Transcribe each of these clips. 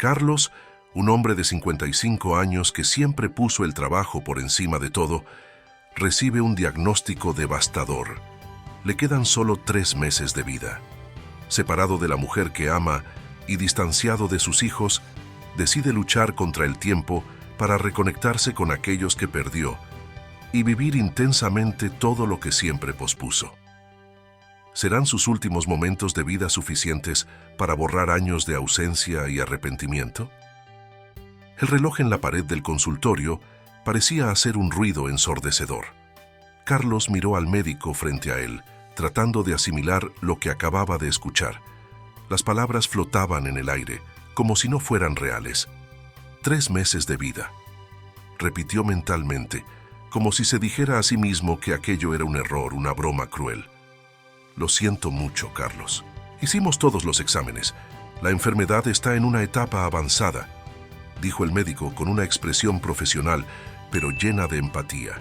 Carlos, un hombre de 55 años que siempre puso el trabajo por encima de todo, recibe un diagnóstico devastador. Le quedan solo 3 meses de vida. Separado de la mujer que ama y distanciado de sus hijos, decide luchar contra el tiempo para reconectarse con aquellos que perdió y vivir intensamente todo lo que siempre pospuso. ¿Serán sus últimos momentos de vida suficientes para borrar años de ausencia y arrepentimiento? El reloj en la pared del consultorio parecía hacer un ruido ensordecedor. Carlos miró al médico frente a él, tratando de asimilar lo que acababa de escuchar. Las palabras flotaban en el aire, como si no fueran reales. 3 meses de vida. Repitió mentalmente, como si se dijera a sí mismo que aquello era un error, una broma cruel. Lo siento mucho, Carlos. Hicimos todos los exámenes. La enfermedad está en una etapa avanzada, dijo el médico con una expresión profesional, pero llena de empatía.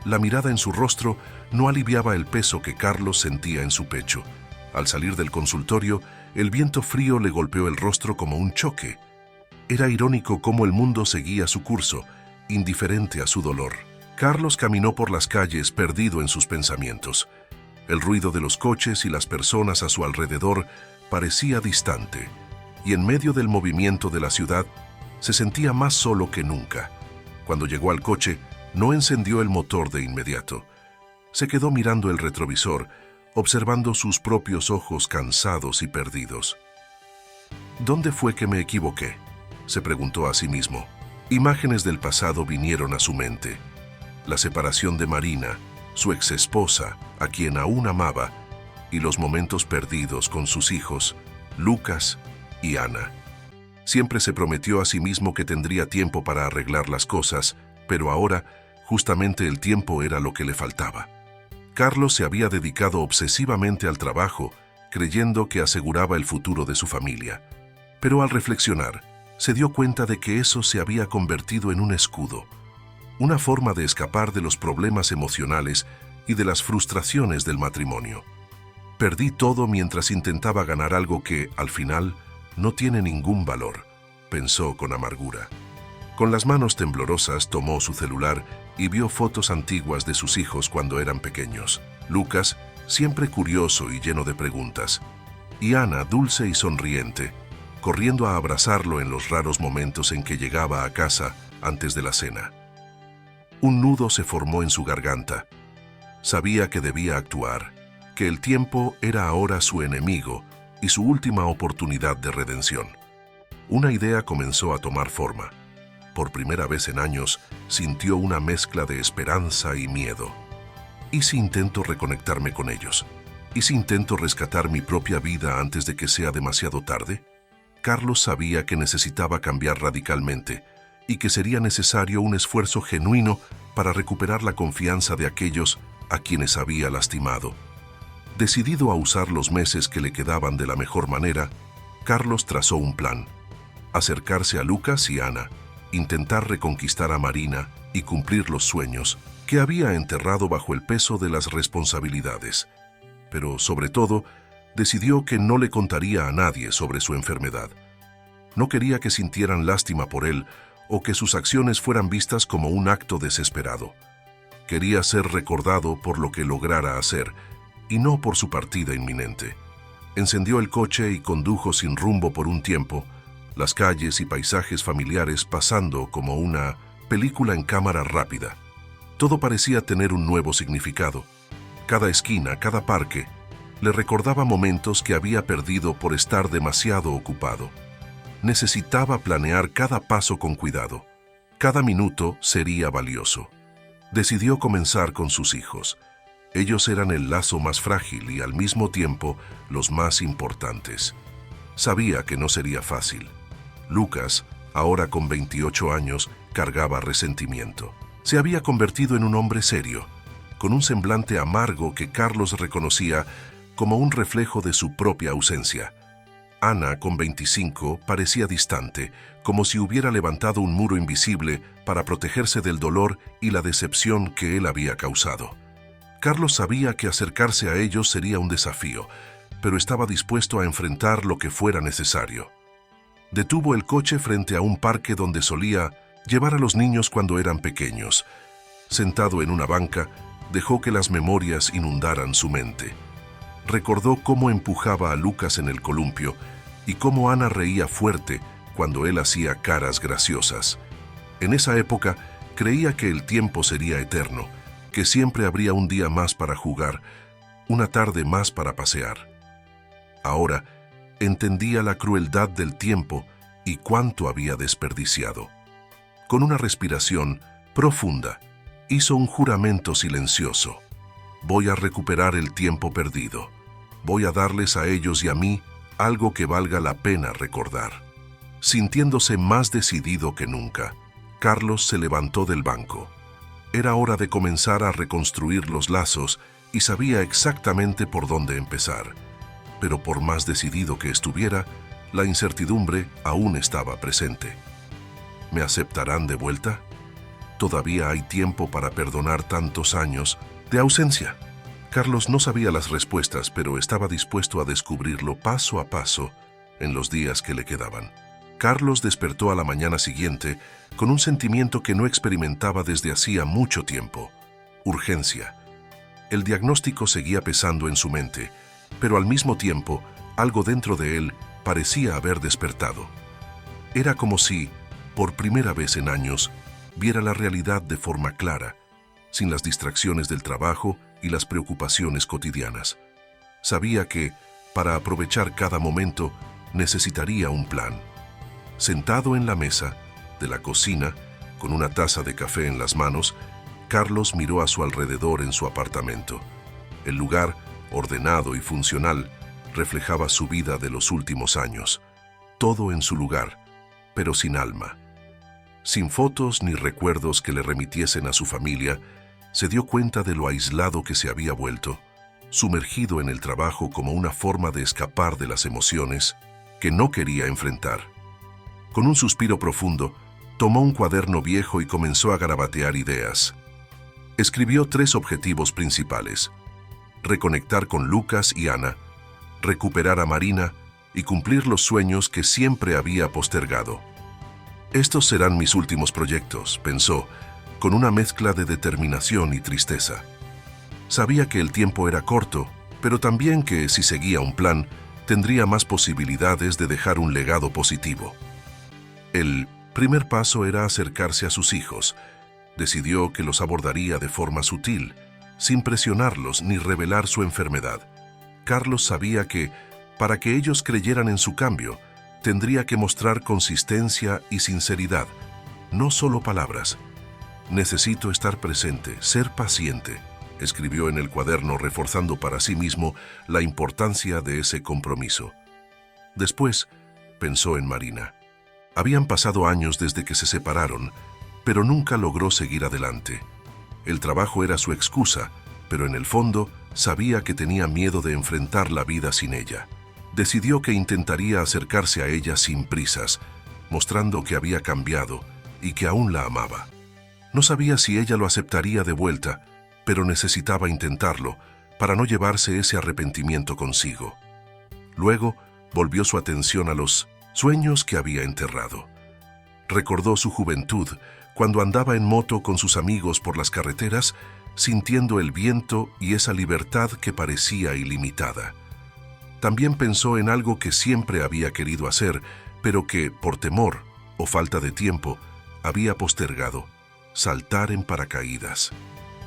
La mirada en su rostro no aliviaba el peso que Carlos sentía en su pecho. Al salir del consultorio, el viento frío le golpeó el rostro como un choque. Era irónico cómo el mundo seguía su curso, indiferente a su dolor. Carlos caminó por las calles perdido en sus pensamientos. El ruido de los coches y las personas a su alrededor parecía distante, y en medio del movimiento de la ciudad se sentía más solo que nunca. Cuando llegó al coche, no encendió el motor de inmediato. Se quedó mirando el retrovisor, observando sus propios ojos cansados y perdidos. ¿Dónde fue que me equivoqué?, se preguntó a sí mismo. Imágenes del pasado vinieron a su mente. La separación de Marina, su exesposa, a quien aún amaba, y los momentos perdidos con sus hijos, Lucas y Ana. Siempre se prometió a sí mismo que tendría tiempo para arreglar las cosas, pero ahora, justamente el tiempo era lo que le faltaba. Carlos se había dedicado obsesivamente al trabajo, creyendo que aseguraba el futuro de su familia. Pero al reflexionar, se dio cuenta de que eso se había convertido en un escudo, una forma de escapar de los problemas emocionales y de las frustraciones del matrimonio. Perdí todo mientras intentaba ganar algo que, al final, no tiene ningún valor, pensó con amargura. Con las manos temblorosas tomó su celular y vio fotos antiguas de sus hijos cuando eran pequeños. Lucas, siempre curioso y lleno de preguntas, y Ana, dulce y sonriente, corriendo a abrazarlo en los raros momentos en que llegaba a casa antes de la cena. Un nudo se formó en su garganta. Sabía que debía actuar, que el tiempo era ahora su enemigo y su última oportunidad de redención. Una idea comenzó a tomar forma. Por primera vez en años, sintió una mezcla de esperanza y miedo. ¿Y si intento reconectarme con ellos? ¿Y si intento rescatar mi propia vida antes de que sea demasiado tarde? Carlos sabía que necesitaba cambiar radicalmente y que sería necesario un esfuerzo genuino para recuperar la confianza de aquellos a quienes había lastimado. Decidido a usar los meses que le quedaban de la mejor manera, Carlos trazó un plan: acercarse a Lucas y Ana, intentar reconquistar a Marina y cumplir los sueños que había enterrado bajo el peso de las responsabilidades. Pero, sobre todo, decidió que no le contaría a nadie sobre su enfermedad. No quería que sintieran lástima por él o que sus acciones fueran vistas como un acto desesperado. Quería ser recordado por lo que lograra hacer y no por su partida inminente. Encendió el coche y condujo sin rumbo por un tiempo, las calles y paisajes familiares pasando como una película en cámara rápida. Todo parecía tener un nuevo significado. Cada esquina, cada parque, le recordaba momentos que había perdido por estar demasiado ocupado. Necesitaba planear cada paso con cuidado. Cada minuto sería valioso. Decidió comenzar con sus hijos. Ellos eran el lazo más frágil y al mismo tiempo los más importantes. Sabía que no sería fácil. Lucas, ahora con 28 años, cargaba resentimiento. Se había convertido en un hombre serio, con un semblante amargo que Carlos reconocía como un reflejo de su propia ausencia. Ana, con 25, parecía distante, como si hubiera levantado un muro invisible para protegerse del dolor y la decepción que él había causado. Carlos sabía que acercarse a ellos sería un desafío, pero estaba dispuesto a enfrentar lo que fuera necesario. Detuvo el coche frente a un parque donde solía llevar a los niños cuando eran pequeños. Sentado en una banca, dejó que las memorias inundaran su mente. Recordó cómo empujaba a Lucas en el columpio y cómo Ana reía fuerte cuando él hacía caras graciosas. En esa época, creía que el tiempo sería eterno, que siempre habría un día más para jugar, una tarde más para pasear. Ahora, entendía la crueldad del tiempo y cuánto había desperdiciado. Con una respiración profunda, hizo un juramento silencioso. Voy a recuperar el tiempo perdido. Voy a darles a ellos y a mí algo que valga la pena recordar. Sintiéndose más decidido que nunca, Carlos se levantó del banco. Era hora de comenzar a reconstruir los lazos y sabía exactamente por dónde empezar. Pero por más decidido que estuviera, la incertidumbre aún estaba presente. ¿Me aceptarán de vuelta? ¿Todavía hay tiempo para perdonar tantos años de ausencia? Carlos no sabía las respuestas, pero estaba dispuesto a descubrirlo paso a paso en los días que le quedaban. Carlos despertó a la mañana siguiente con un sentimiento que no experimentaba desde hacía mucho tiempo: urgencia. El diagnóstico seguía pesando en su mente, pero al mismo tiempo, algo dentro de él parecía haber despertado. Era como si, por primera vez en años, viera la realidad de forma clara, sin las distracciones del trabajo y las preocupaciones cotidianas. Sabía que, para aprovechar cada momento, necesitaría un plan. Sentado en la mesa de la cocina, con una taza de café en las manos, Carlos miró a su alrededor en su apartamento. El lugar, ordenado y funcional, reflejaba su vida de los últimos años. Todo en su lugar, pero sin alma. Sin fotos ni recuerdos que le remitiesen a su familia, se dio cuenta de lo aislado que se había vuelto, sumergido en el trabajo como una forma de escapar de las emociones que no quería enfrentar. Con un suspiro profundo, tomó un cuaderno viejo y comenzó a garabatear ideas. Escribió 3 objetivos principales: reconectar con Lucas y Ana, recuperar a Marina y cumplir los sueños que siempre había postergado. Estos serán mis últimos proyectos, pensó, con una mezcla de determinación y tristeza. Sabía que el tiempo era corto, pero también que, si seguía un plan, tendría más posibilidades de dejar un legado positivo. El primer paso era acercarse a sus hijos. Decidió que los abordaría de forma sutil, sin presionarlos ni revelar su enfermedad. Carlos sabía que, para que ellos creyeran en su cambio, tendría que mostrar consistencia y sinceridad, no solo palabras. Necesito estar presente, ser paciente, escribió en el cuaderno, reforzando para sí mismo la importancia de ese compromiso. Después, pensó en Marina. Habían pasado años desde que se separaron, pero nunca logró seguir adelante. El trabajo era su excusa, pero en el fondo sabía que tenía miedo de enfrentar la vida sin ella. Decidió que intentaría acercarse a ella sin prisas, mostrando que había cambiado y que aún la amaba. No sabía si ella lo aceptaría de vuelta, pero necesitaba intentarlo para no llevarse ese arrepentimiento consigo. Luego, volvió su atención a los sueños que había enterrado. Recordó su juventud, cuando andaba en moto con sus amigos por las carreteras, sintiendo el viento y esa libertad que parecía ilimitada. También pensó en algo que siempre había querido hacer, pero que, por temor o falta de tiempo, había postergado: saltar en paracaídas.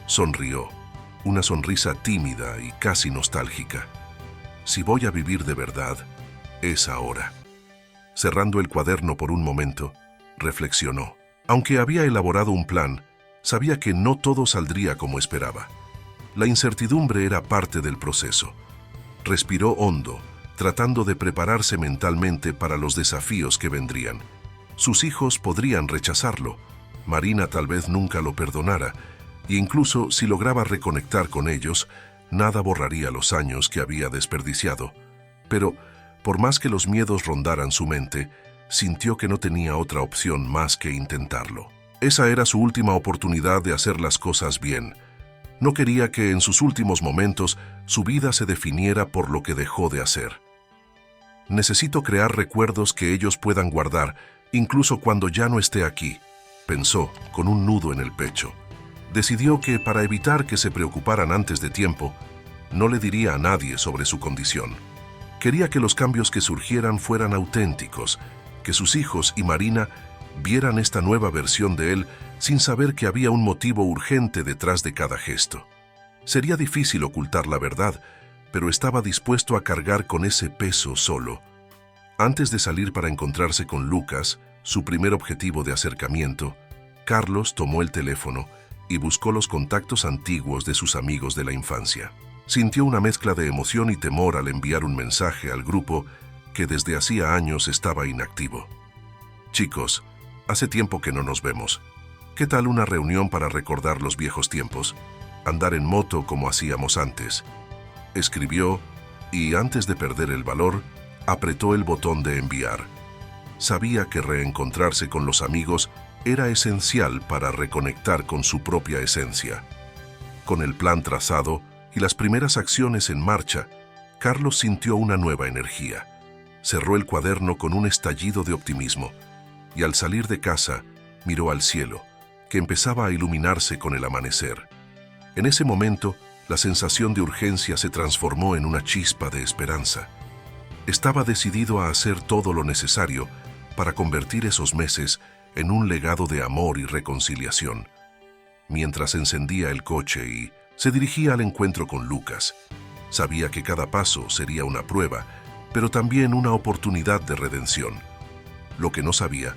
Sonrió, una sonrisa tímida y casi nostálgica. Si voy a vivir de verdad, es ahora. Cerrando el cuaderno por un momento, reflexionó. Aunque había elaborado un plan, sabía que no todo saldría como esperaba. La incertidumbre era parte del proceso. Respiró hondo, tratando de prepararse mentalmente para los desafíos que vendrían. Sus hijos podrían rechazarlo, Marina tal vez nunca lo perdonara, e incluso si lograba reconectar con ellos, nada borraría los años que había desperdiciado. Pero, por más que los miedos rondaran su mente, sintió que no tenía otra opción más que intentarlo. Esa era su última oportunidad de hacer las cosas bien. No quería que en sus últimos momentos su vida se definiera por lo que dejó de hacer. Necesito crear recuerdos que ellos puedan guardar, incluso cuando ya no esté aquí, pensó, con un nudo en el pecho. Decidió que, para evitar que se preocuparan antes de tiempo, no le diría a nadie sobre su condición. Quería que los cambios que surgieran fueran auténticos, que sus hijos y Marina vieran esta nueva versión de él sin saber que había un motivo urgente detrás de cada gesto. Sería difícil ocultar la verdad, pero estaba dispuesto a cargar con ese peso solo. Antes de salir para encontrarse con Lucas, su primer objetivo de acercamiento, Carlos tomó el teléfono y buscó los contactos antiguos de sus amigos de la infancia. Sintió una mezcla de emoción y temor al enviar un mensaje al grupo que desde hacía años estaba inactivo. Chicos, hace tiempo que no nos vemos. ¿Qué tal una reunión para recordar los viejos tiempos? Andar en moto como hacíamos antes. Escribió y, antes de perder el valor, apretó el botón de enviar. Sabía que reencontrarse con los amigos era esencial para reconectar con su propia esencia. Con el plan trazado y las primeras acciones en marcha, Carlos sintió una nueva energía. Cerró el cuaderno con un estallido de optimismo y, al salir de casa, miró al cielo, que empezaba a iluminarse con el amanecer. En ese momento, la sensación de urgencia se transformó en una chispa de esperanza. Estaba decidido a hacer todo lo necesario para convertir esos meses en un legado de amor y reconciliación. Mientras encendía el coche y se dirigía al encuentro con Lucas, sabía que cada paso sería una prueba, pero también una oportunidad de redención. Lo que no sabía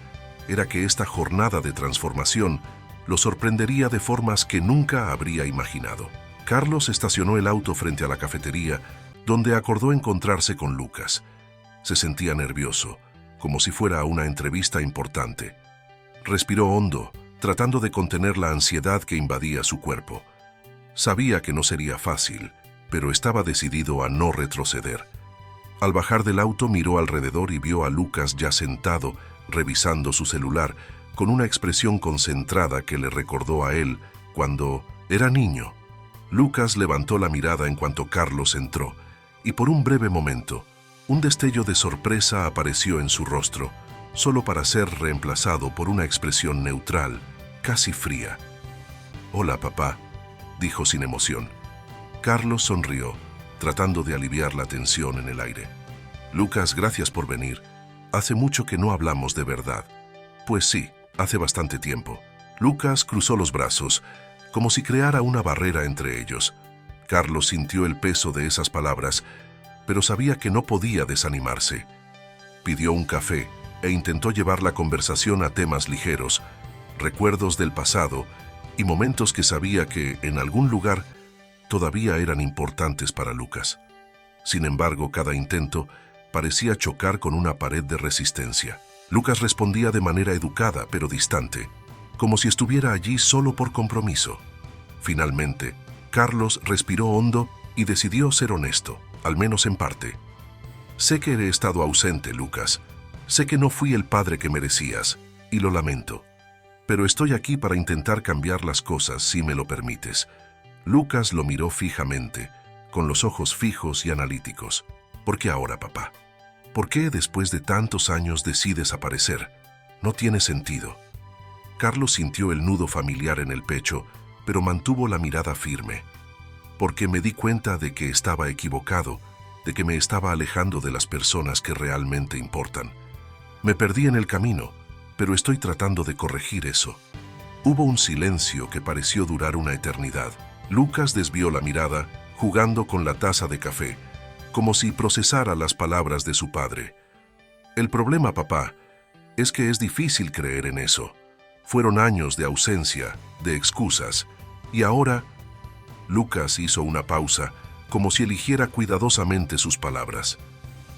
era que esta jornada de transformación lo sorprendería de formas que nunca habría imaginado. Carlos estacionó el auto frente a la cafetería, donde acordó encontrarse con Lucas. Se sentía nervioso, como si fuera una entrevista importante. Respiró hondo, tratando de contener la ansiedad que invadía su cuerpo. Sabía que no sería fácil, pero estaba decidido a no retroceder. Al bajar del auto miró alrededor y vio a Lucas ya sentado, revisando su celular, con una expresión concentrada que le recordó a él cuando era niño. Lucas levantó la mirada en cuanto Carlos entró, y por un breve momento, un destello de sorpresa apareció en su rostro, solo para ser reemplazado por una expresión neutral, casi fría. «Hola, papá», dijo sin emoción. Carlos sonrió, tratando de aliviar la tensión en el aire. «Lucas, gracias por venir. Hace mucho que no hablamos de verdad». «Pues sí, hace bastante tiempo». Lucas cruzó los brazos, como si creara una barrera entre ellos. Carlos sintió el peso de esas palabras, pero sabía que no podía desanimarse. Pidió un café e intentó llevar la conversación a temas ligeros, recuerdos del pasado y momentos que sabía que, en algún lugar, todavía eran importantes para Lucas. Sin embargo, cada intento parecía chocar con una pared de resistencia. Lucas respondía de manera educada pero distante, como si estuviera allí solo por compromiso. Finalmente, Carlos respiró hondo y decidió ser honesto, al menos en parte. «Sé que he estado ausente, Lucas. Sé que no fui el padre que merecías, y lo lamento. Pero estoy aquí para intentar cambiar las cosas, si me lo permites». Lucas lo miró fijamente, con los ojos fijos y analíticos. «¿Por qué ahora, papá? ¿Por qué después de tantos años decides aparecer? No tiene sentido». Carlos sintió el nudo familiar en el pecho, pero mantuvo la mirada firme. «Porque me di cuenta de que estaba equivocado, de que me estaba alejando de las personas que realmente importan. Me perdí en el camino, pero estoy tratando de corregir eso». Hubo un silencio que pareció durar una eternidad. Lucas desvió la mirada, jugando con la taza de café, como si procesara las palabras de su padre. «El problema, papá, es que es difícil creer en eso. Fueron años de ausencia, de excusas, y ahora...» Lucas hizo una pausa, como si eligiera cuidadosamente sus palabras.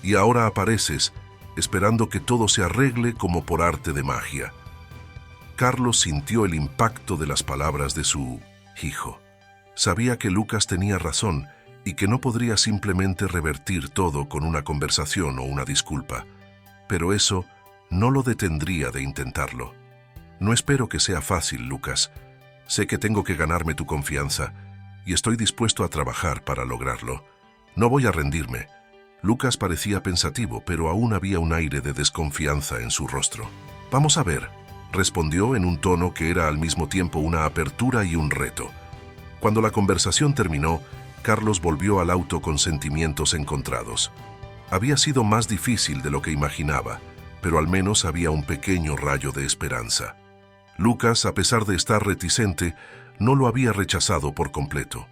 «Y ahora apareces, esperando que todo se arregle como por arte de magia». Carlos sintió el impacto de las palabras de su hijo. Sabía que Lucas tenía razón y que no podría simplemente revertir todo con una conversación o una disculpa. Pero eso no lo detendría de intentarlo. «No espero que sea fácil, Lucas. Sé que tengo que ganarme tu confianza y estoy dispuesto a trabajar para lograrlo. No voy a rendirme, Lucas parecía pensativo, pero aún había un aire de desconfianza en su rostro. «Vamos a ver», respondió en un tono que era al mismo tiempo una apertura y un reto. Cuando la conversación terminó, Carlos volvió al auto con sentimientos encontrados. Había sido más difícil de lo que imaginaba, pero al menos había un pequeño rayo de esperanza. Lucas, a pesar de estar reticente, no lo había rechazado por completo.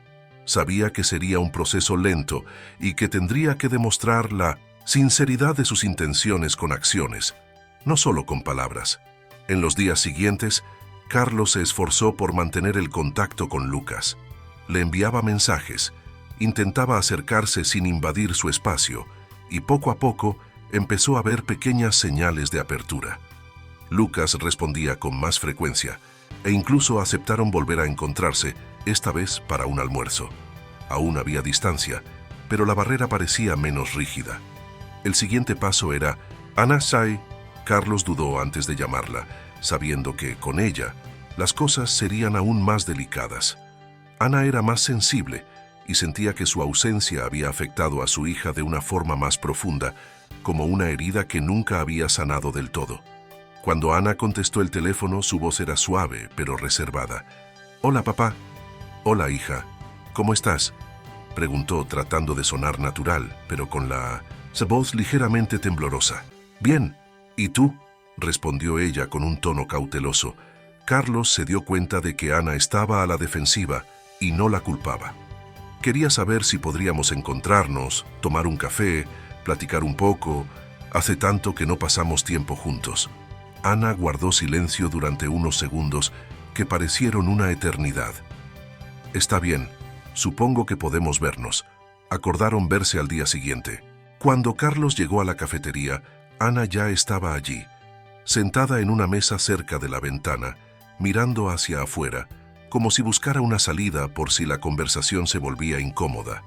Sabía que sería un proceso lento y que tendría que demostrar la sinceridad de sus intenciones con acciones, no solo con palabras. En los días siguientes, Carlos se esforzó por mantener el contacto con Lucas. Le enviaba mensajes, intentaba acercarse sin invadir su espacio, y poco a poco empezó a ver pequeñas señales de apertura. Lucas respondía con más frecuencia, e incluso aceptaron volver a encontrarse, esta vez para un almuerzo. Aún había distancia, pero la barrera parecía menos rígida. El siguiente paso era Ana Sai. Carlos dudó antes de llamarla, sabiendo que, con ella, las cosas serían aún más delicadas. Ana era más sensible y sentía que su ausencia había afectado a su hija de una forma más profunda, como una herida que nunca había sanado del todo. Cuando Ana contestó el teléfono, su voz era suave, pero reservada. «Hola, papá». «Hola, hija. ¿Cómo estás?», preguntó tratando de sonar natural, pero con la voz ligeramente temblorosa. «Bien. ¿Y tú?», respondió ella con un tono cauteloso. Carlos se dio cuenta de que Ana estaba a la defensiva y no la culpaba. «Quería saber si podríamos encontrarnos, tomar un café, platicar un poco. Hace tanto que no pasamos tiempo juntos». Ana guardó silencio durante unos segundos que parecieron una eternidad. «Está bien, supongo que podemos vernos». Acordaron verse al día siguiente. Cuando Carlos llegó a la cafetería, Ana ya estaba allí, sentada en una mesa cerca de la ventana, mirando hacia afuera, como si buscara una salida por si la conversación se volvía incómoda.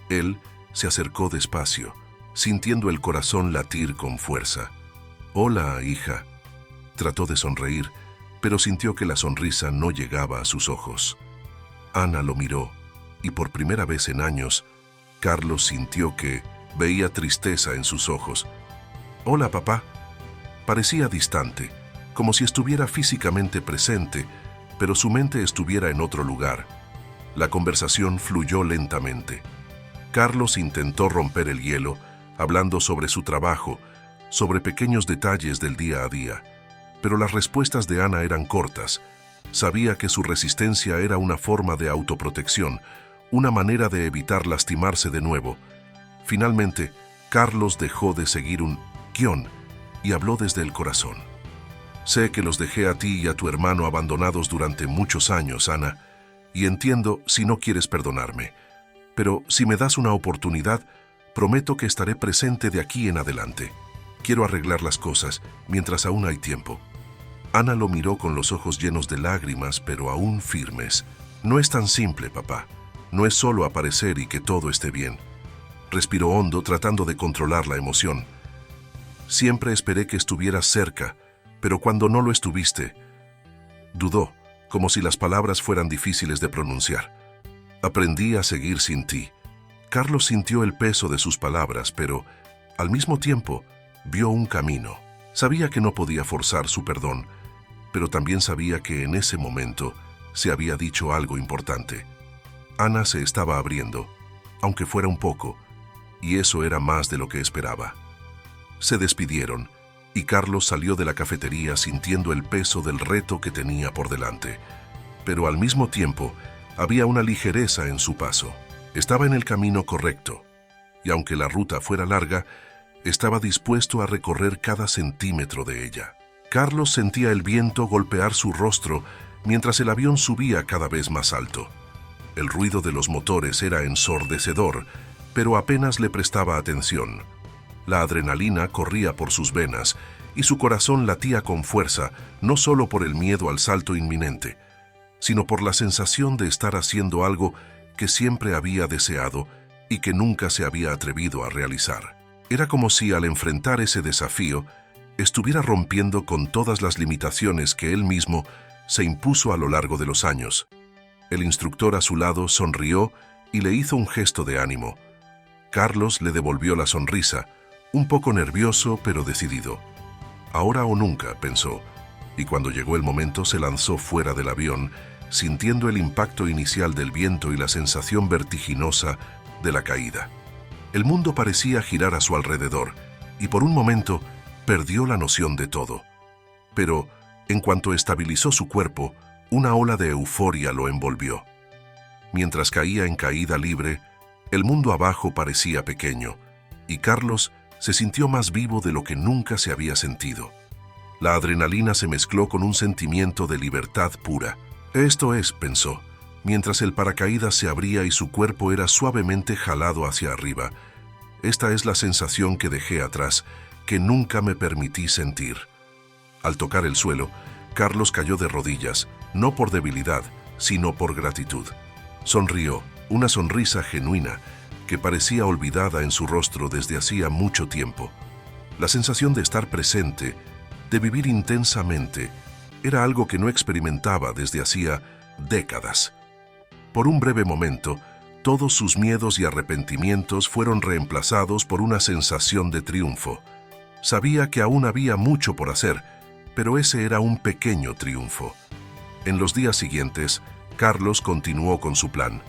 Él se acercó despacio, sintiendo el corazón latir con fuerza. «Hola, hija». Trató de sonreír, pero sintió que la sonrisa no llegaba a sus ojos. Ana lo miró, y por primera vez en años, Carlos sintió que veía tristeza en sus ojos. «Hola, papá». Parecía distante, como si estuviera físicamente presente, pero su mente estuviera en otro lugar. La conversación fluyó lentamente. Carlos intentó romper el hielo, hablando sobre su trabajo, sobre pequeños detalles del día a día. Pero las respuestas de Ana eran cortas. Sabía que su resistencia era una forma de autoprotección, una manera de evitar lastimarse de nuevo. Finalmente, Carlos dejó de seguir un guión y habló desde el corazón. «Sé que los dejé a ti y a tu hermano abandonados durante muchos años, Ana, y entiendo si no quieres perdonarme. Pero si me das una oportunidad, prometo que estaré presente de aquí en adelante. Quiero arreglar las cosas mientras aún hay tiempo». Ana lo miró con los ojos llenos de lágrimas, pero aún firmes. «No es tan simple, papá. No es solo aparecer y que todo esté bien». Respiró hondo, tratando de controlar la emoción. «Siempre esperé que estuvieras cerca, pero cuando no lo estuviste...». Dudó, como si las palabras fueran difíciles de pronunciar. «Aprendí a seguir sin ti». Carlos sintió el peso de sus palabras, pero, al mismo tiempo, vio un camino. Sabía que no podía forzar su perdón, pero también sabía que en ese momento se había dicho algo importante. Ana se estaba abriendo, aunque fuera un poco, y eso era más de lo que esperaba. Se despidieron, y Carlos salió de la cafetería sintiendo el peso del reto que tenía por delante. Pero al mismo tiempo, había una ligereza en su paso. Estaba en el camino correcto, y aunque la ruta fuera larga, estaba dispuesto a recorrer cada centímetro de ella. Carlos sentía el viento golpear su rostro mientras el avión subía cada vez más alto. El ruido de los motores era ensordecedor, pero apenas le prestaba atención. La adrenalina corría por sus venas y su corazón latía con fuerza, no solo por el miedo al salto inminente, sino por la sensación de estar haciendo algo que siempre había deseado y que nunca se había atrevido a realizar. Era como si al enfrentar ese desafío, estuviera rompiendo con todas las limitaciones que él mismo se impuso a lo largo de los años. El instructor a su lado sonrió y le hizo un gesto de ánimo. Carlos le devolvió la sonrisa, un poco nervioso pero decidido. Ahora o nunca, pensó, y cuando llegó el momento se lanzó fuera del avión, sintiendo el impacto inicial del viento y la sensación vertiginosa de la caída. El mundo parecía girar a su alrededor, y por un momento perdió la noción de todo. Pero, en cuanto estabilizó su cuerpo, una ola de euforia lo envolvió. Mientras caía en caída libre, el mundo abajo parecía pequeño, y Carlos se sintió más vivo de lo que nunca se había sentido. La adrenalina se mezcló con un sentimiento de libertad pura. Esto es, pensó, mientras el paracaídas se abría y su cuerpo era suavemente jalado hacia arriba. Esta es la sensación que dejé atrás, que nunca me permití sentir. Al tocar el suelo, Carlos cayó de rodillas, no por debilidad, sino por gratitud. Sonrió, una sonrisa genuina, que parecía olvidada en su rostro desde hacía mucho tiempo. La sensación de estar presente, de vivir intensamente, era algo que no experimentaba desde hacía décadas. Por un breve momento, todos sus miedos y arrepentimientos fueron reemplazados por una sensación de triunfo. Sabía que aún había mucho por hacer, pero ese era un pequeño triunfo. En los días siguientes, Carlos continuó con su plan.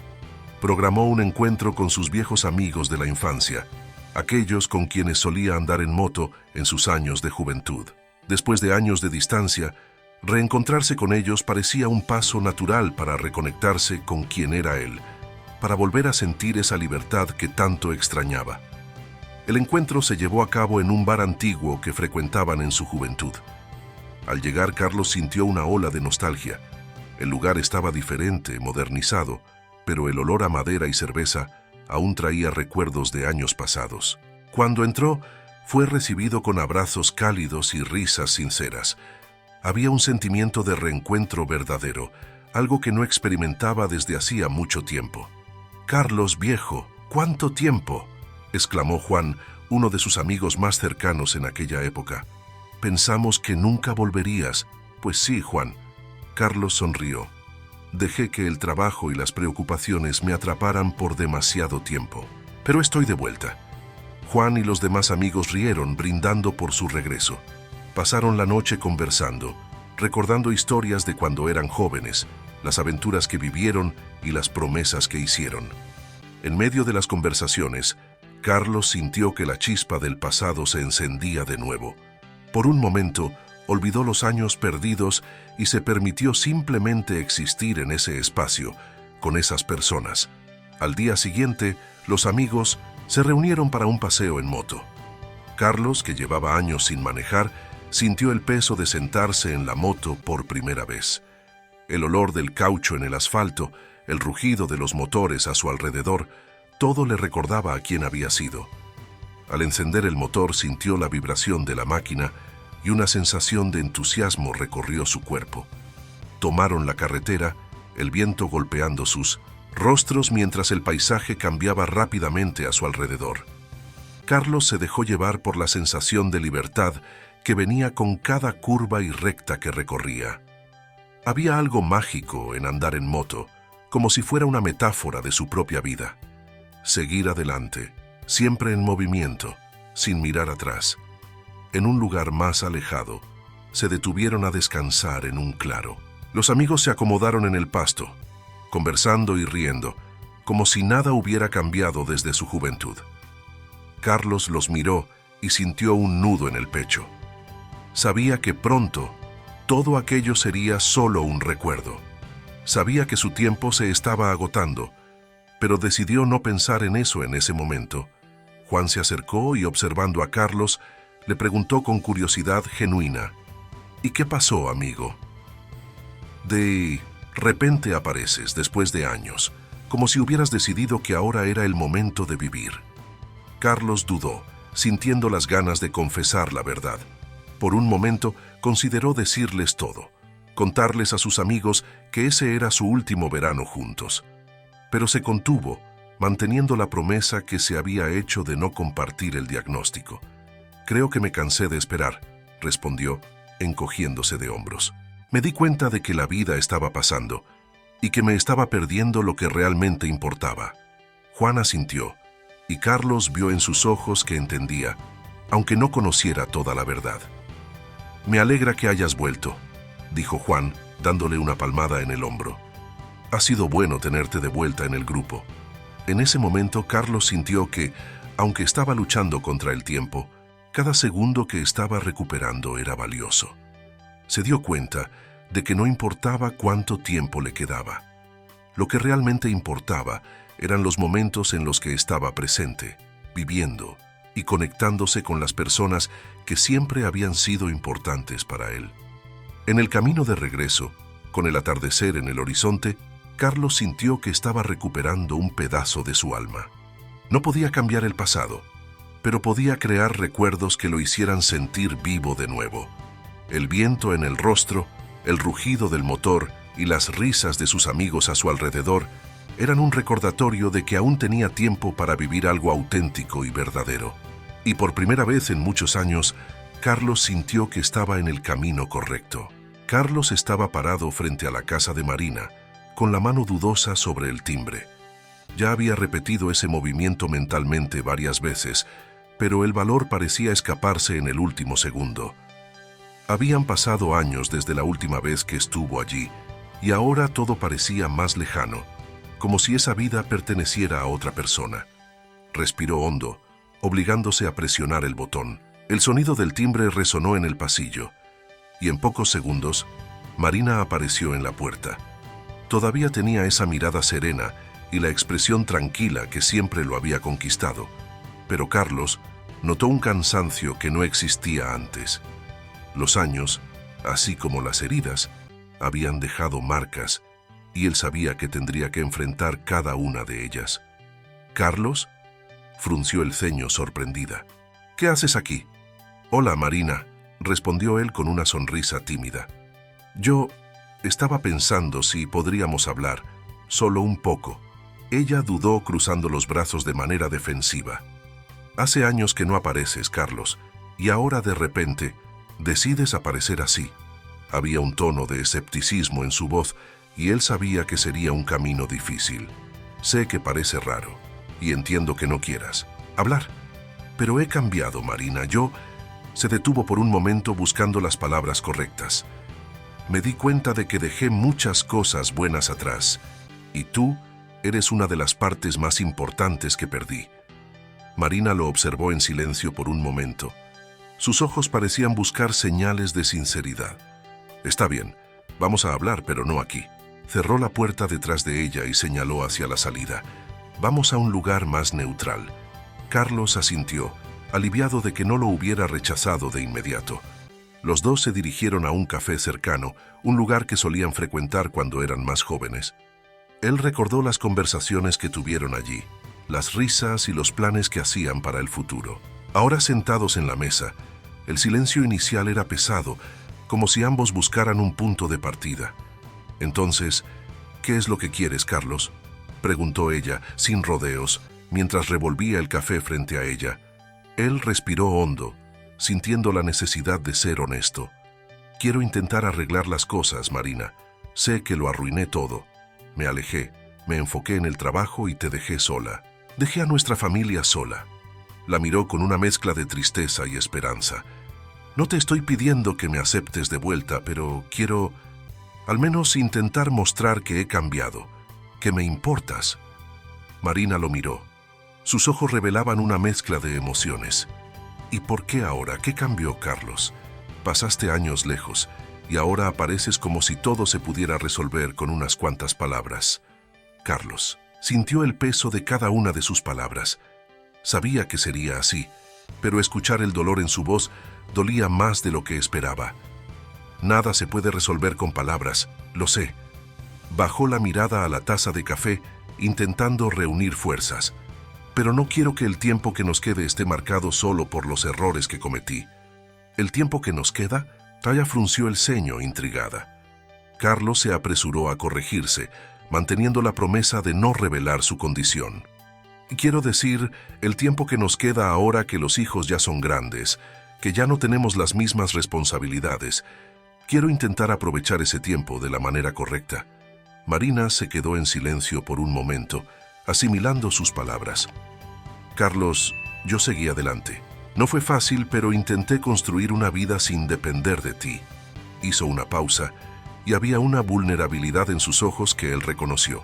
Programó un encuentro con sus viejos amigos de la infancia, aquellos con quienes solía andar en moto en sus años de juventud. Después de años de distancia, reencontrarse con ellos parecía un paso natural para reconectarse con quien era él, para volver a sentir esa libertad que tanto extrañaba. El encuentro se llevó a cabo en un bar antiguo que frecuentaban en su juventud. Al llegar, Carlos sintió una ola de nostalgia. El lugar estaba diferente, modernizado, pero el olor a madera y cerveza aún traía recuerdos de años pasados. Cuando entró, fue recibido con abrazos cálidos y risas sinceras. Había un sentimiento de reencuentro verdadero, algo que no experimentaba desde hacía mucho tiempo. «Carlos, viejo, ¿cuánto tiempo?», exclamó Juan, uno de sus amigos más cercanos en aquella época. «Pensamos que nunca volverías». «Pues sí, Juan». Carlos sonrió. «Dejé que el trabajo y las preocupaciones me atraparan por demasiado tiempo. Pero estoy de vuelta». Juan y los demás amigos rieron, brindando por su regreso. Pasaron la noche conversando, recordando historias de cuando eran jóvenes, las aventuras que vivieron y las promesas que hicieron. En medio de las conversaciones, Carlos sintió que la chispa del pasado se encendía de nuevo. Por un momento, olvidó los años perdidos y se permitió simplemente existir en ese espacio, con esas personas. Al día siguiente, los amigos se reunieron para un paseo en moto. Carlos, que llevaba años sin manejar, sintió el peso de sentarse en la moto por primera vez. El olor del caucho en el asfalto, el rugido de los motores a su alrededor, todo le recordaba a quién había sido. Al encender el motor sintió la vibración de la máquina y una sensación de entusiasmo recorrió su cuerpo. Tomaron la carretera, el viento golpeando sus rostros mientras el paisaje cambiaba rápidamente a su alrededor. Carlos se dejó llevar por la sensación de libertad que venía con cada curva y recta que recorría. Había algo mágico en andar en moto, como si fuera una metáfora de su propia vida. Seguir adelante, siempre en movimiento, sin mirar atrás. En un lugar más alejado, se detuvieron a descansar en un claro. Los amigos se acomodaron en el pasto, conversando y riendo, como si nada hubiera cambiado desde su juventud. Carlos los miró y sintió un nudo en el pecho. Sabía que pronto todo aquello sería solo un recuerdo. Sabía que su tiempo se estaba agotando, pero decidió no pensar en eso en ese momento. Juan se acercó y, observando a Carlos, le preguntó con curiosidad genuina: «¿Y qué pasó, amigo?». «De repente apareces después de años, como si hubieras decidido que ahora era el momento de vivir». Carlos dudó, sintiendo las ganas de confesar la verdad. Por un momento consideró decirles todo, contarles a sus amigos que ese era su último verano juntos. Pero se contuvo, manteniendo la promesa que se había hecho de no compartir el diagnóstico. «Creo que me cansé de esperar», respondió, encogiéndose de hombros. «Me di cuenta de que la vida estaba pasando y que me estaba perdiendo lo que realmente importaba». Juan asintió, y Carlos vio en sus ojos que entendía, aunque no conociera toda la verdad. «Me alegra que hayas vuelto», dijo Juan, dándole una palmada en el hombro. «Ha sido bueno tenerte de vuelta en el grupo». En ese momento Carlos sintió que, aunque estaba luchando contra el tiempo, cada segundo que estaba recuperando era valioso. Se dio cuenta de que no importaba cuánto tiempo le quedaba. Lo que realmente importaba eran los momentos en los que estaba presente, viviendo y conectándose con las personas que siempre habían sido importantes para él. En el camino de regreso, con el atardecer en el horizonte, Carlos sintió que estaba recuperando un pedazo de su alma. No podía cambiar el pasado, pero podía crear recuerdos que lo hicieran sentir vivo de nuevo. El viento en el rostro, el rugido del motor y las risas de sus amigos a su alrededor eran un recordatorio de que aún tenía tiempo para vivir algo auténtico y verdadero. Y por primera vez en muchos años, Carlos sintió que estaba en el camino correcto. Carlos estaba parado frente a la casa de Marina, con la mano dudosa sobre el timbre. Ya había repetido ese movimiento mentalmente varias veces, pero el valor parecía escaparse en el último segundo. Habían pasado años desde la última vez que estuvo allí, y ahora todo parecía más lejano, como si esa vida perteneciera a otra persona. Respiró hondo, obligándose a presionar el botón. El sonido del timbre resonó en el pasillo, y en pocos segundos, Marina apareció en la puerta. Todavía tenía esa mirada serena y la expresión tranquila que siempre lo había conquistado, pero Carlos notó un cansancio que no existía antes. Los años, así como las heridas, habían dejado marcas, y él sabía que tendría que enfrentar cada una de ellas. «¿Carlos?», frunció el ceño sorprendida. «¿Qué haces aquí?». «Hola, Marina», respondió él con una sonrisa tímida. «Yo estaba pensando si podríamos hablar, solo un poco». Ella dudó cruzando los brazos de manera defensiva. «Hace años que no apareces, Carlos, y ahora de repente decides aparecer así». Había un tono de escepticismo en su voz, y él sabía que sería un camino difícil. «Sé que parece raro, y entiendo que no quieras hablar, pero he cambiado, Marina. Yo…» Se detuvo por un momento buscando las palabras correctas. «Me di cuenta de que dejé muchas cosas buenas atrás, y tú eres una de las partes más importantes que perdí». Marina lo observó en silencio por un momento. Sus ojos parecían buscar señales de sinceridad. «Está bien, vamos a hablar, pero no aquí». Cerró la puerta detrás de ella y señaló hacia la salida. «Vamos a un lugar más neutral». Carlos asintió, aliviado de que no lo hubiera rechazado de inmediato. Los dos se dirigieron a un café cercano, un lugar que solían frecuentar cuando eran más jóvenes. Él recordó las conversaciones que tuvieron allí, las risas y los planes que hacían para el futuro. Ahora sentados en la mesa, el silencio inicial era pesado, como si ambos buscaran un punto de partida. «Entonces, ¿qué es lo que quieres, Carlos?», preguntó ella, sin rodeos, mientras revolvía el café frente a ella. Él respiró hondo, sintiendo la necesidad de ser honesto. «Quiero intentar arreglar las cosas, Marina. Sé que lo arruiné todo. Me alejé, me enfoqué en el trabajo y te dejé sola. Dejé a nuestra familia sola». La miró con una mezcla de tristeza y esperanza. «No te estoy pidiendo que me aceptes de vuelta, pero quiero al menos intentar mostrar que he cambiado, que me importas». Marina lo miró. Sus ojos revelaban una mezcla de emociones. «¿Y por qué ahora? ¿Qué cambió, Carlos? Pasaste años lejos, y ahora apareces como si todo se pudiera resolver con unas cuantas palabras». Carlos sintió el peso de cada una de sus palabras. Sabía que sería así, pero escuchar el dolor en su voz dolía más de lo que esperaba. «Nada se puede resolver con palabras, lo sé». Bajó la mirada a la taza de café, intentando reunir fuerzas. «Pero no quiero que el tiempo que nos quede esté marcado solo por los errores que cometí». «¿El tiempo que nos queda?». Taya frunció el ceño, intrigada. Carlos se apresuró a corregirse, manteniendo la promesa de no revelar su condición. «Quiero decir, el tiempo que nos queda ahora que los hijos ya son grandes, que ya no tenemos las mismas responsabilidades. Quiero intentar aprovechar ese tiempo de la manera correcta». Marina se quedó en silencio por un momento, asimilando sus palabras. Carlos, yo seguí adelante. No fue fácil, pero intenté construir una vida sin depender de ti. Hizo una pausa y había una vulnerabilidad en sus ojos que él reconoció.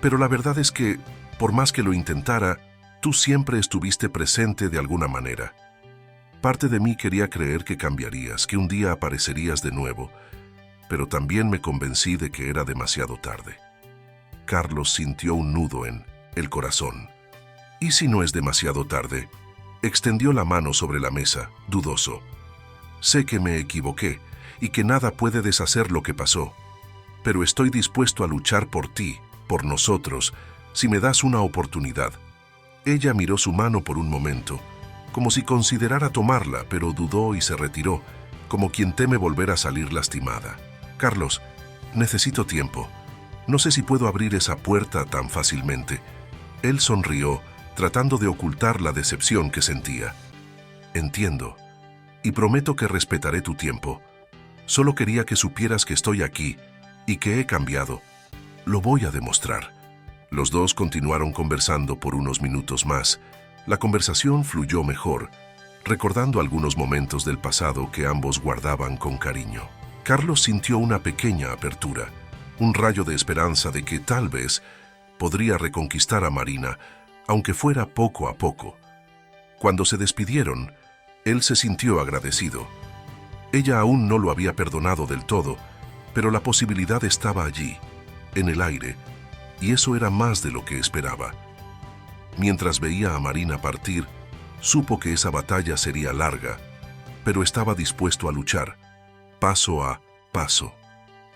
Pero la verdad es que, por más que lo intentara, tú siempre estuviste presente de alguna manera. Parte de mí quería creer que cambiarías, que un día aparecerías de nuevo, pero también me convencí de que era demasiado tarde. Carlos sintió un nudo en el corazón. ¿Y si no es demasiado tarde? Extendió la mano sobre la mesa, dudoso. Sé que me equivoqué y que nada puede deshacer lo que pasó, pero estoy dispuesto a luchar por ti, por nosotros, si me das una oportunidad. Ella miró su mano por un momento, como si considerara tomarla, pero dudó y se retiró, como quien teme volver a salir lastimada. Carlos, necesito tiempo. No sé si puedo abrir esa puerta tan fácilmente. Él sonrió, tratando de ocultar la decepción que sentía. Entiendo, y prometo que respetaré tu tiempo. Solo quería que supieras que estoy aquí y que he cambiado. Lo voy a demostrar. Los dos continuaron conversando por unos minutos más. La conversación fluyó mejor, recordando algunos momentos del pasado que ambos guardaban con cariño. Carlos sintió una pequeña apertura, un rayo de esperanza de que tal vez podría reconquistar a Marina, aunque fuera poco a poco. Cuando se despidieron, él se sintió agradecido. Ella aún no lo había perdonado del todo, pero la posibilidad estaba allí, en el aire, y eso era más de lo que esperaba. Mientras veía a Marina partir, supo que esa batalla sería larga, pero estaba dispuesto a luchar, paso a paso,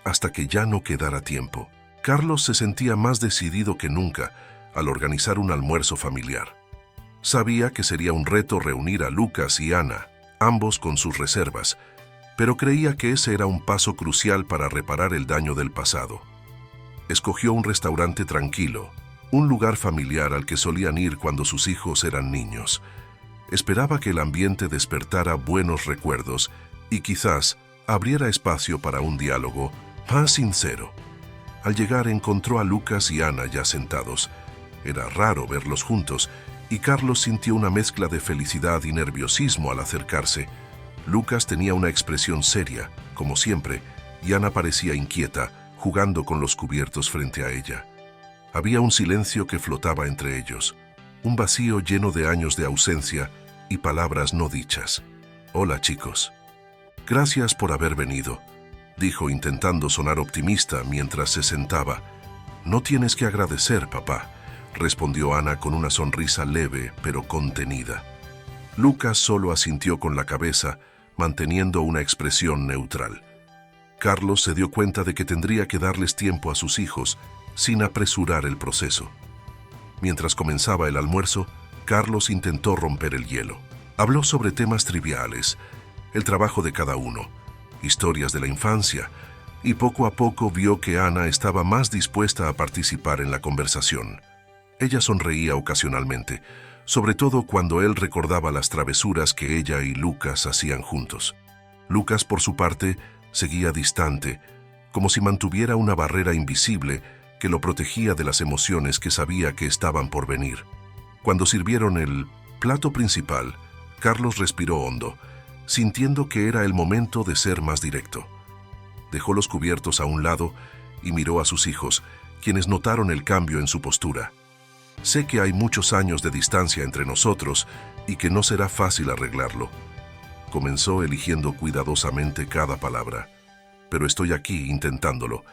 hasta que ya no quedara tiempo. Carlos se sentía más decidido que nunca al organizar un almuerzo familiar. Sabía que sería un reto reunir a Lucas y Ana, ambos con sus reservas, pero creía que ese era un paso crucial para reparar el daño del pasado. Escogió un restaurante tranquilo, un lugar familiar al que solían ir cuando sus hijos eran niños. Esperaba que el ambiente despertara buenos recuerdos y quizás abriera espacio para un diálogo más sincero. Al llegar encontró a Lucas y Ana ya sentados. Era raro verlos juntos, y Carlos sintió una mezcla de felicidad y nerviosismo al acercarse. Lucas tenía una expresión seria, como siempre, y Ana parecía inquieta, jugando con los cubiertos frente a ella. Había un silencio que flotaba entre ellos, un vacío lleno de años de ausencia y palabras no dichas. «Hola, chicos. Gracias por haber venido», dijo intentando sonar optimista mientras se sentaba. «No tienes que agradecer, papá», respondió Ana con una sonrisa leve pero contenida. Lucas solo asintió con la cabeza, manteniendo una expresión neutral. Carlos se dio cuenta de que tendría que darles tiempo a sus hijos, sin apresurar el proceso. Mientras comenzaba el almuerzo, Carlos intentó romper el hielo. Habló sobre temas triviales, el trabajo de cada uno, historias de la infancia, y poco a poco vio que Ana estaba más dispuesta a participar en la conversación. Ella sonreía ocasionalmente, sobre todo cuando él recordaba las travesuras que ella y Lucas hacían juntos. Lucas, por su parte, seguía distante, como si mantuviera una barrera invisible que lo protegía de las emociones que sabía que estaban por venir. Cuando sirvieron el plato principal, Carlos respiró hondo, sintiendo que era el momento de ser más directo. Dejó los cubiertos a un lado y miró a sus hijos, quienes notaron el cambio en su postura. «Sé que hay muchos años de distancia entre nosotros y que no será fácil arreglarlo», comenzó eligiendo cuidadosamente cada palabra. «Pero estoy aquí intentándolo.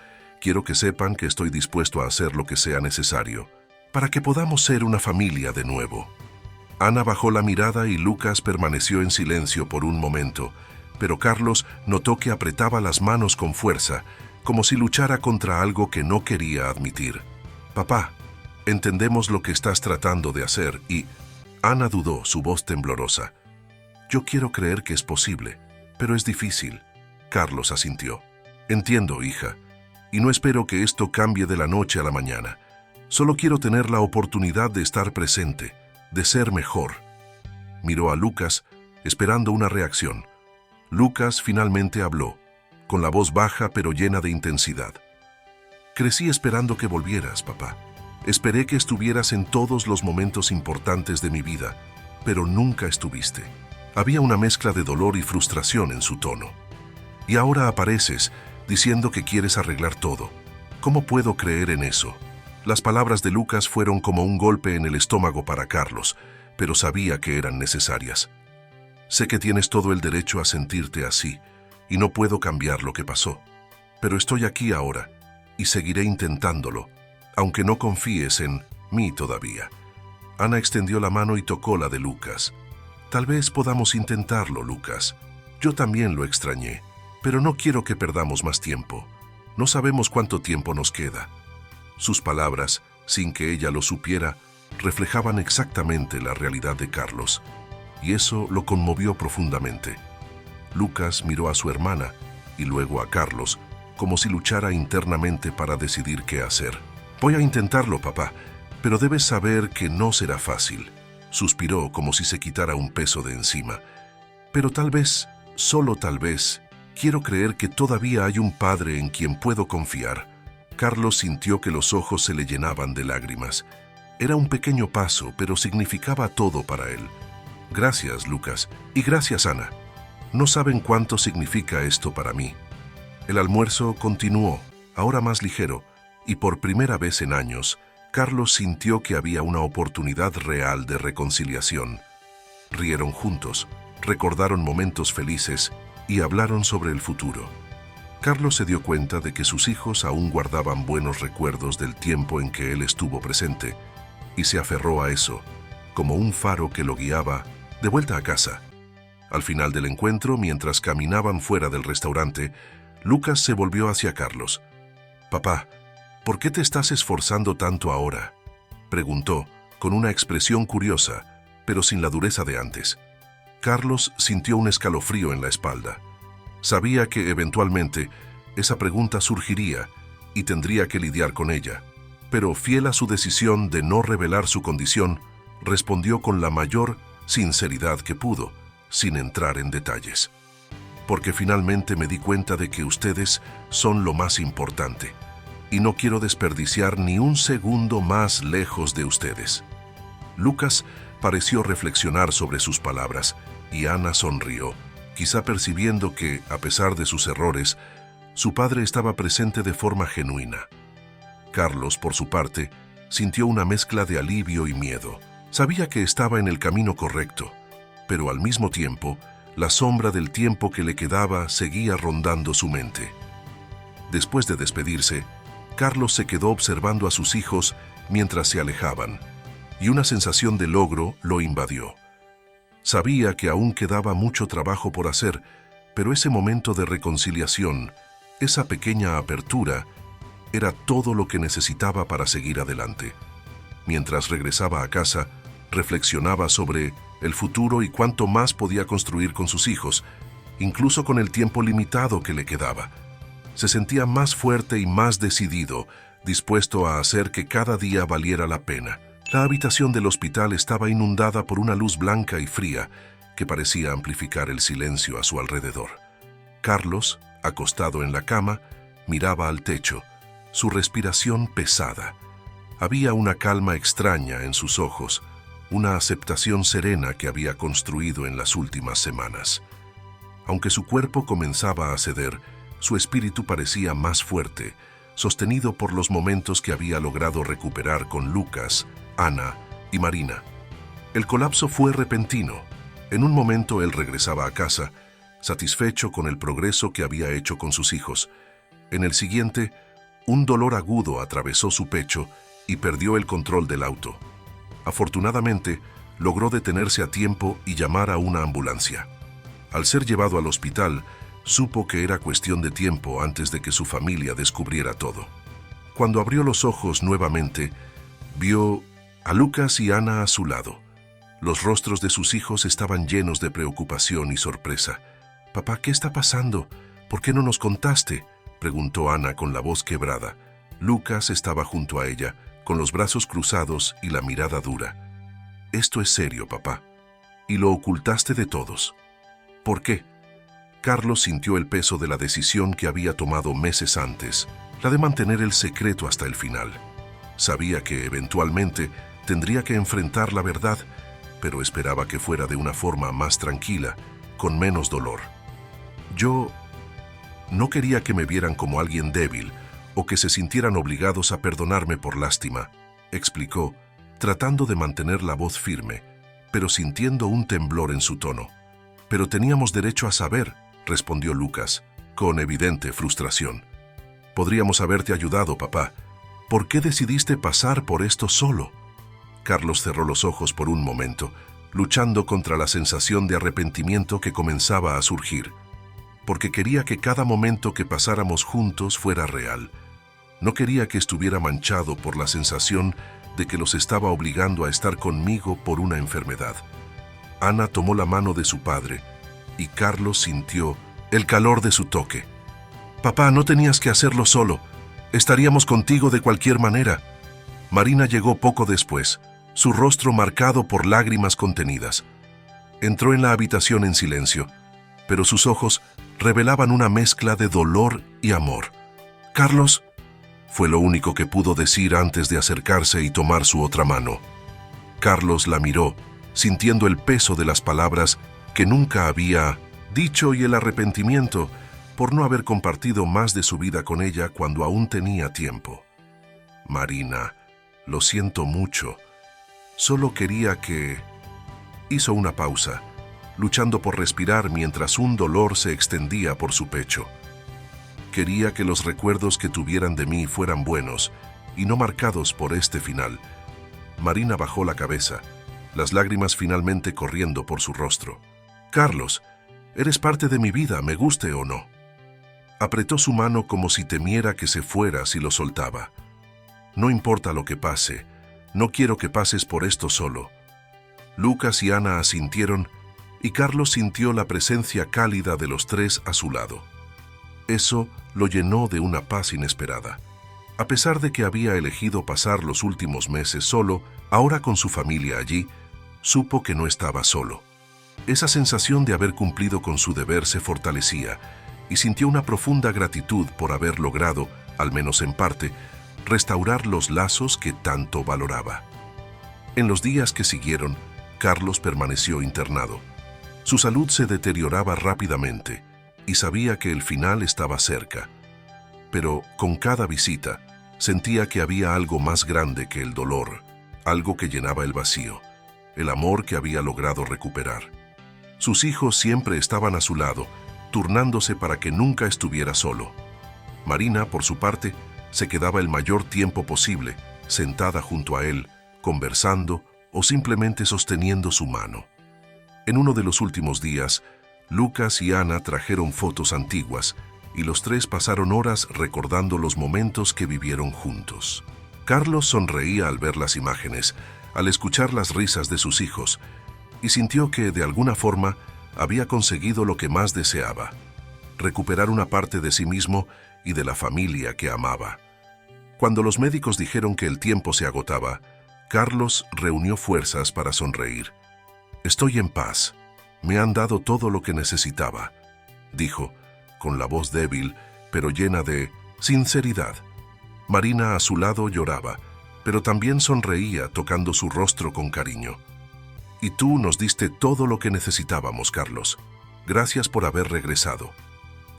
Quiero que sepan que estoy dispuesto a hacer lo que sea necesario, para que podamos ser una familia de nuevo». Ana bajó la mirada y Lucas permaneció en silencio por un momento, pero Carlos notó que apretaba las manos con fuerza, como si luchara contra algo que no quería admitir. «Papá, entendemos lo que estás tratando de hacer y...» Ana dudó, su voz temblorosa. «Yo quiero creer que es posible, pero es difícil», Carlos asintió. «Entiendo, hija, y no espero que esto cambie de la noche a la mañana. Solo quiero tener la oportunidad de estar presente, de ser mejor». Miró a Lucas, esperando una reacción. Lucas finalmente habló, con la voz baja pero llena de intensidad. «Crecí esperando que volvieras, papá. Esperé que estuvieras en todos los momentos importantes de mi vida, pero nunca estuviste. Había una mezcla de dolor y frustración en su tono. Y ahora apareces diciendo que quieres arreglar todo. ¿Cómo puedo creer en eso? Las palabras de Lucas fueron como un golpe en el estómago para Carlos, pero sabía que eran necesarias. Sé que tienes todo el derecho a sentirte así, y no puedo cambiar lo que pasó. Pero estoy aquí ahora, y seguiré intentándolo, aunque no confíes en mí todavía. Ana extendió la mano y tocó la de Lucas. Tal vez podamos intentarlo, Lucas. Yo también lo extrañé, pero no quiero que perdamos más tiempo. No sabemos cuánto tiempo nos queda. Sus palabras, sin que ella lo supiera, reflejaban exactamente la realidad de Carlos, y eso lo conmovió profundamente. Lucas miró a su hermana y luego a Carlos, como si luchara internamente para decidir qué hacer. Voy a intentarlo, papá, pero debes saber que no será fácil. Suspiró como si se quitara un peso de encima. Pero tal vez, solo tal vez, quiero creer que todavía hay un padre en quien puedo confiar. Carlos sintió que los ojos se le llenaban de lágrimas. Era un pequeño paso, pero significaba todo para él. Gracias, Lucas, y gracias, Ana. No saben cuánto significa esto para mí. El almuerzo continuó, ahora más ligero, y por primera vez en años, Carlos sintió que había una oportunidad real de reconciliación. Rieron juntos, recordaron momentos felices y hablaron sobre el futuro. Carlos se dio cuenta de que sus hijos aún guardaban buenos recuerdos del tiempo en que él estuvo presente, y se aferró a eso, como un faro que lo guiaba de vuelta a casa. Al final del encuentro, mientras caminaban fuera del restaurante, Lucas se volvió hacia Carlos. «Papá, ¿por qué te estás esforzando tanto ahora?», preguntó, con una expresión curiosa, pero sin la dureza de antes. Carlos sintió un escalofrío en la espalda. Sabía que eventualmente esa pregunta surgiría y tendría que lidiar con ella, pero fiel a su decisión de no revelar su condición, respondió con la mayor sinceridad que pudo, sin entrar en detalles. «Porque finalmente me di cuenta de que ustedes son lo más importante, y no quiero desperdiciar ni un segundo más lejos de ustedes». Lucas pareció reflexionar sobre sus palabras, y Ana sonrió, quizá percibiendo que, a pesar de sus errores, su padre estaba presente de forma genuina. Carlos, por su parte, sintió una mezcla de alivio y miedo. Sabía que estaba en el camino correcto, pero al mismo tiempo, la sombra del tiempo que le quedaba seguía rondando su mente. Después de despedirse, Carlos se quedó observando a sus hijos mientras se alejaban, y una sensación de logro lo invadió. Sabía que aún quedaba mucho trabajo por hacer, pero ese momento de reconciliación, esa pequeña apertura, era todo lo que necesitaba para seguir adelante. Mientras regresaba a casa, reflexionaba sobre el futuro y cuánto más podía construir con sus hijos, incluso con el tiempo limitado que le quedaba. Se sentía más fuerte y más decidido, dispuesto a hacer que cada día valiera la pena. La habitación del hospital estaba inundada por una luz blanca y fría que parecía amplificar el silencio a su alrededor. Carlos, acostado en la cama, miraba al techo, su respiración pesada. Había una calma extraña en sus ojos, una aceptación serena que había construido en las últimas semanas. Aunque su cuerpo comenzaba a ceder, su espíritu parecía más fuerte, sostenido por los momentos que había logrado recuperar con Lucas, Ana y Marina. El colapso fue repentino. En un momento él regresaba a casa, satisfecho con el progreso que había hecho con sus hijos. En el siguiente, un dolor agudo atravesó su pecho y perdió el control del auto. Afortunadamente, logró detenerse a tiempo y llamar a una ambulancia. Al ser llevado al hospital, supo que era cuestión de tiempo antes de que su familia descubriera todo. Cuando abrió los ojos nuevamente, vio a Lucas y Ana a su lado. Los rostros de sus hijos estaban llenos de preocupación y sorpresa. «Papá, ¿qué está pasando? ¿Por qué no nos contaste?», preguntó Ana con la voz quebrada. Lucas estaba junto a ella, con los brazos cruzados y la mirada dura. «Esto es serio, papá. Y lo ocultaste de todos». «¿Por qué?». Carlos sintió el peso de la decisión que había tomado meses antes, la de mantener el secreto hasta el final. Sabía que eventualmente tendría que enfrentar la verdad, pero esperaba que fuera de una forma más tranquila, con menos dolor. Yo no quería que me vieran como alguien débil o que se sintieran obligados a perdonarme por lástima, explicó, tratando de mantener la voz firme, pero sintiendo un temblor en su tono. «Pero teníamos derecho a saber», respondió Lucas, con evidente frustración. «Podríamos haberte ayudado, papá. ¿Por qué decidiste pasar por esto solo?» Carlos cerró los ojos por un momento, luchando contra la sensación de arrepentimiento que comenzaba a surgir, porque quería que cada momento que pasáramos juntos fuera real. No quería que estuviera manchado por la sensación de que los estaba obligando a estar conmigo por una enfermedad. Ana tomó la mano de su padre y Carlos sintió el calor de su toque. «Papá, no tenías que hacerlo solo. Estaríamos contigo de cualquier manera». Marina llegó poco después, su rostro marcado por lágrimas contenidas. Entró en la habitación en silencio, pero sus ojos revelaban una mezcla de dolor y amor. «Carlos», fue lo único que pudo decir antes de acercarse y tomar su otra mano. Carlos la miró, sintiendo el peso de las palabras que nunca había dicho y el arrepentimiento por no haber compartido más de su vida con ella cuando aún tenía tiempo. «Marina, lo siento mucho. Solo quería que...» Hizo una pausa, luchando por respirar mientras un dolor se extendía por su pecho. «Quería que los recuerdos que tuvieran de mí fueran buenos y no marcados por este final». Marina bajó la cabeza, las lágrimas finalmente corriendo por su rostro. «Carlos, eres parte de mi vida, me guste o no». Apretó su mano como si temiera que se fuera si lo soltaba. «No importa lo que pase, no quiero que pases por esto solo». Lucas y Ana asintieron y Carlos sintió la presencia cálida de los tres a su lado. Eso lo llenó de una paz inesperada. A pesar de que había elegido pasar los últimos meses solo, ahora con su familia allí, supo que no estaba solo. Esa sensación de haber cumplido con su deber se fortalecía y sintió una profunda gratitud por haber logrado, al menos en parte, restaurar los lazos que tanto valoraba. En los días que siguieron, Carlos permaneció internado. Su salud se deterioraba rápidamente y sabía que el final estaba cerca. Pero con cada visita, sentía que había algo más grande que el dolor, algo que llenaba el vacío, el amor que había logrado recuperar. Sus hijos siempre estaban a su lado, turnándose para que nunca estuviera solo. Marina, por su parte, se quedaba el mayor tiempo posible, sentada junto a él, conversando o simplemente sosteniendo su mano. En uno de los últimos días, Lucas y Ana trajeron fotos antiguas y los tres pasaron horas recordando los momentos que vivieron juntos. Carlos sonreía al ver las imágenes, al escuchar las risas de sus hijos, y sintió que, de alguna forma, había conseguido lo que más deseaba: recuperar una parte de sí mismo y de la familia que amaba. Cuando los médicos dijeron que el tiempo se agotaba, Carlos reunió fuerzas para sonreír. «Estoy en paz. Me han dado todo lo que necesitaba», dijo, con la voz débil, pero llena de sinceridad. Marina a su lado lloraba, pero también sonreía, tocando su rostro con cariño. «Y tú nos diste todo lo que necesitábamos, Carlos. Gracias por haber regresado».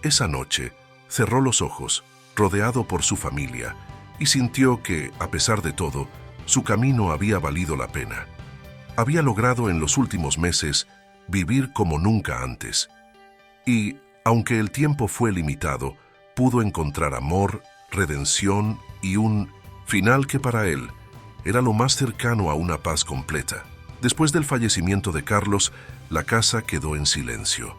Esa noche, cerró los ojos, rodeado por su familia, y sintió que, a pesar de todo, su camino había valido la pena. Había logrado en los últimos meses vivir como nunca antes. Y, aunque el tiempo fue limitado, pudo encontrar amor, redención y un final que para él era lo más cercano a una paz completa. Después del fallecimiento de Carlos, la casa quedó en silencio,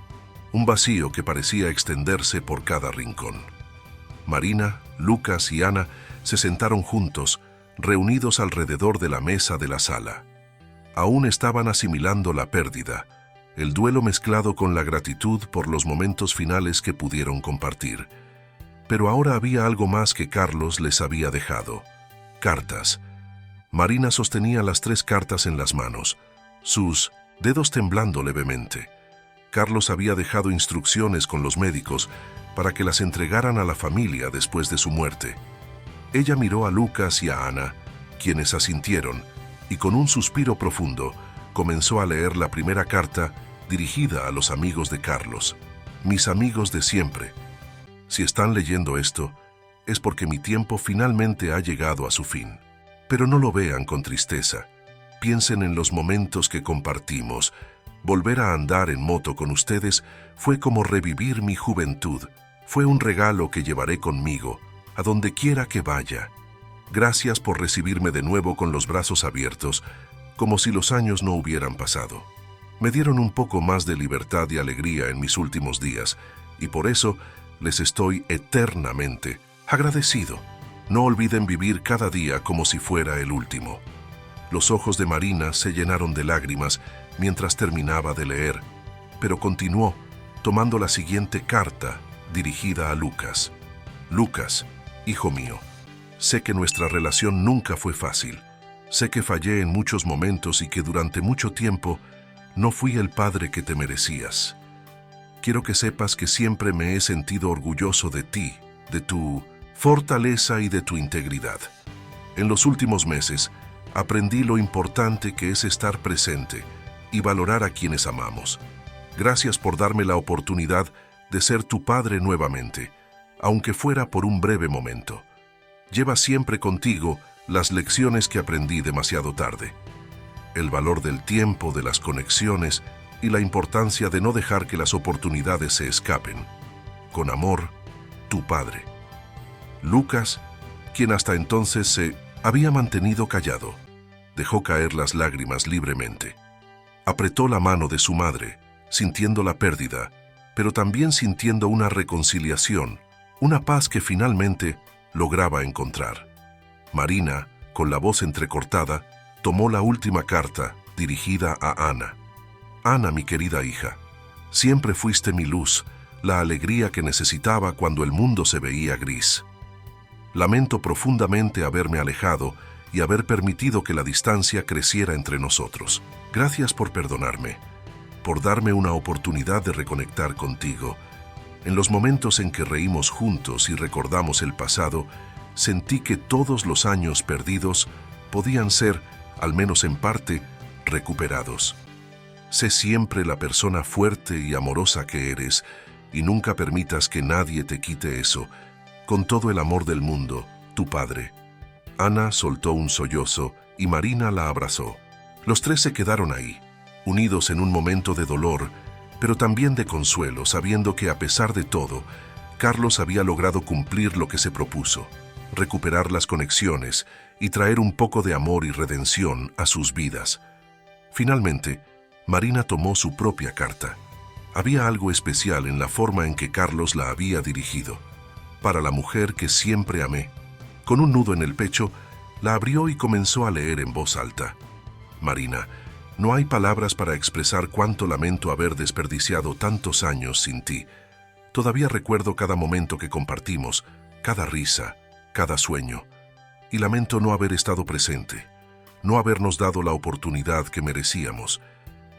un vacío que parecía extenderse por cada rincón. Marina, Lucas y Ana se sentaron juntos, reunidos alrededor de la mesa de la sala. Aún estaban asimilando la pérdida, el duelo mezclado con la gratitud por los momentos finales que pudieron compartir. Pero ahora había algo más que Carlos les había dejado: cartas. Marina sostenía las 3 cartas en las manos, sus dedos temblando levemente. Carlos había dejado instrucciones con los médicos para que las entregaran a la familia después de su muerte. Ella miró a Lucas y a Ana, quienes asintieron, y con un suspiro profundo comenzó a leer la primera carta dirigida a los amigos de Carlos, mis amigos de siempre. Si están leyendo esto, es porque mi tiempo finalmente ha llegado a su fin. Pero no lo vean con tristeza. Piensen en los momentos que compartimos. Volver a andar en moto con ustedes fue como revivir mi juventud. Fue un regalo que llevaré conmigo, a donde quiera que vaya. Gracias por recibirme de nuevo con los brazos abiertos, como si los años no hubieran pasado. Me dieron un poco más de libertad y alegría en mis últimos días, y por eso les estoy eternamente agradecido. No olviden vivir cada día como si fuera el último. Los ojos de Marina se llenaron de lágrimas mientras terminaba de leer, pero continuó, tomando la siguiente carta dirigida a Lucas. Lucas, hijo mío, sé que nuestra relación nunca fue fácil. Sé que fallé en muchos momentos y que durante mucho tiempo no fui el padre que te merecías. Quiero que sepas que siempre me he sentido orgulloso de ti, de tu fortaleza y de tu integridad. En los últimos meses, aprendí lo importante que es estar presente y valorar a quienes amamos. Gracias por darme la oportunidad de ser tu padre nuevamente, aunque fuera por un breve momento. Lleva siempre contigo las lecciones que aprendí demasiado tarde. El valor del tiempo, de las conexiones y la importancia de no dejar que las oportunidades se escapen. Con amor, tu padre. Lucas, quien hasta entonces se había mantenido callado, dejó caer las lágrimas libremente. Apretó la mano de su madre, sintiendo la pérdida, pero también sintiendo una reconciliación, una paz que finalmente lograba encontrar. Marina, con la voz entrecortada, tomó la última carta dirigida a Ana. Ana, mi querida hija, siempre fuiste mi luz, la alegría que necesitaba cuando el mundo se veía gris. Lamento profundamente haberme alejado y haber permitido que la distancia creciera entre nosotros. Gracias por perdonarme, por darme una oportunidad de reconectar contigo. En los momentos en que reímos juntos y recordamos el pasado, sentí que todos los años perdidos podían ser, al menos en parte, recuperados. Sé siempre la persona fuerte y amorosa que eres, y nunca permitas que nadie te quite eso. Con todo el amor del mundo, tu padre. Ana soltó un sollozo y Marina la abrazó. Los tres se quedaron ahí, unidos en un momento de dolor, pero también de consuelo, sabiendo que a pesar de todo, Carlos había logrado cumplir lo que se propuso, recuperar las conexiones y traer un poco de amor y redención a sus vidas. Finalmente, Marina tomó su propia carta. Había algo especial en la forma en que Carlos la había dirigido. Para la mujer que siempre amé. Con un nudo en el pecho, la abrió y comenzó a leer en voz alta. Marina, no hay palabras para expresar cuánto lamento haber desperdiciado tantos años sin ti. Todavía recuerdo cada momento que compartimos, cada risa, cada sueño. Y lamento no haber estado presente, no habernos dado la oportunidad que merecíamos.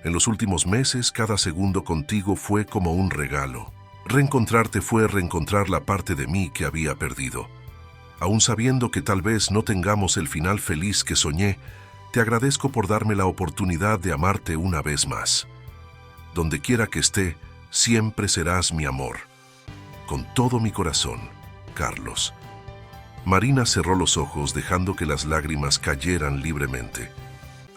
En los últimos meses, cada segundo contigo fue como un regalo. Reencontrarte fue reencontrar la parte de mí que había perdido. Aún sabiendo que tal vez no tengamos el final feliz que soñé, te agradezco por darme la oportunidad de amarte una vez más. Donde quiera que esté, siempre serás mi amor. Con todo mi corazón, Carlos. Marina cerró los ojos dejando que las lágrimas cayeran libremente.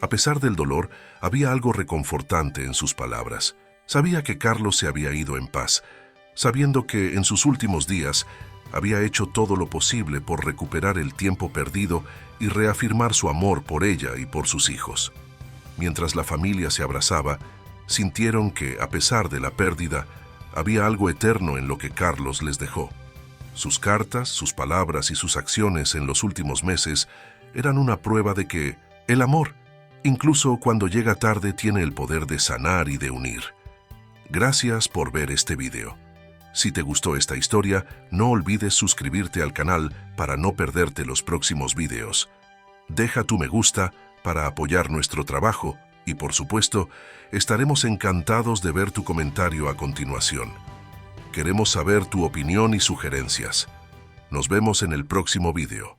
A pesar del dolor, había algo reconfortante en sus palabras. Sabía que Carlos se había ido en paz, sabiendo que en sus últimos días había hecho todo lo posible por recuperar el tiempo perdido y reafirmar su amor por ella y por sus hijos. Mientras la familia se abrazaba, sintieron que, a pesar de la pérdida, había algo eterno en lo que Carlos les dejó. Sus cartas, sus palabras y sus acciones en los últimos meses eran una prueba de que el amor, incluso cuando llega tarde, tiene el poder de sanar y de unir. Gracias por ver este video. Si te gustó esta historia, no olvides suscribirte al canal para no perderte los próximos videos. Deja tu me gusta para apoyar nuestro trabajo y, por supuesto, estaremos encantados de ver tu comentario a continuación. Queremos saber tu opinión y sugerencias. Nos vemos en el próximo video.